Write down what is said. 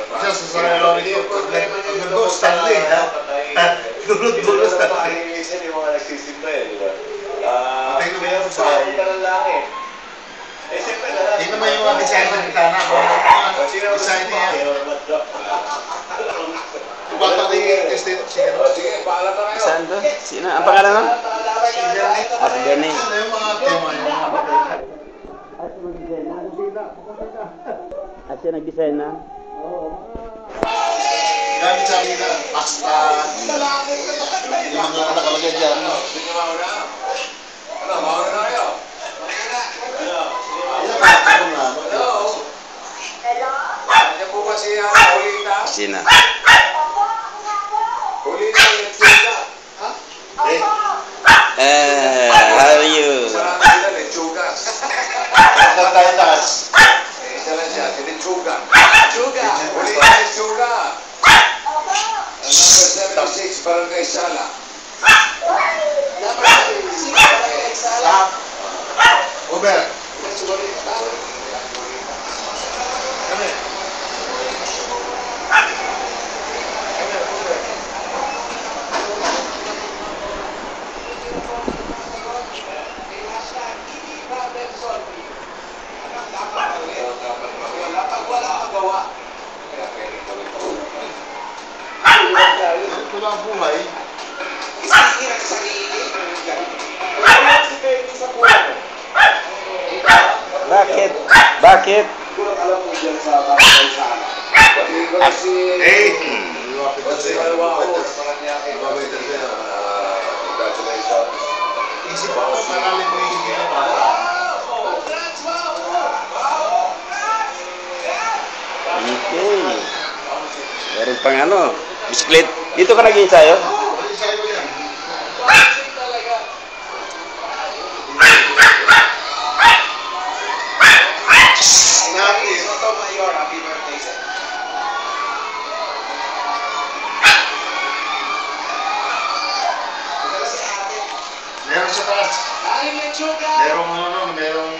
Isa sa sarili ko. Nag-go Stanley, ha? Dulot-dulot Stanley. Minsan yung mga nagsisimba eh, di ba? Tingnan mo yung sa bahay. ka lang lang eh. Eh, siyempre na lang. Tingnan mo yung mga design ng bintana. Design niya. Bata na yung tested. Sige, paalam na kayo. Saan to? Sino? Ang pangalan mo? si Bernie. Ah, si Bernie. Ano yung mga tema yung mga batay? At siya nag-design na? Gamit sa amin na pasta. Yung mga nakalagay dyan. Sige, mauna. Ano, mauna na kayo? Ilan na ako na. Nandiyan po ba si Hulita? Sina? Hulita, let's go na. How are you? Sarado sila, lechugas. Saan tayo taas? Isa lang siya, si lechuga. Lechuga! Hulita, lechuga! Number 76, Barangay Sala. Stop. Over. Kami. Wala magawa. Ito lang ang buhay. Bakit? Bakit? Alam mo dyan sa Barangay Sala. Pati ko na si... Si Malwa ako, sa Paranaque. Congratulations. Isip ko, marami mo yung hindi na para. Okay. Meron pang ano? Bisiklet. Dito ka nag-ensayo? Ano sa'yo yan? Meron sa taas. Merong ano, merong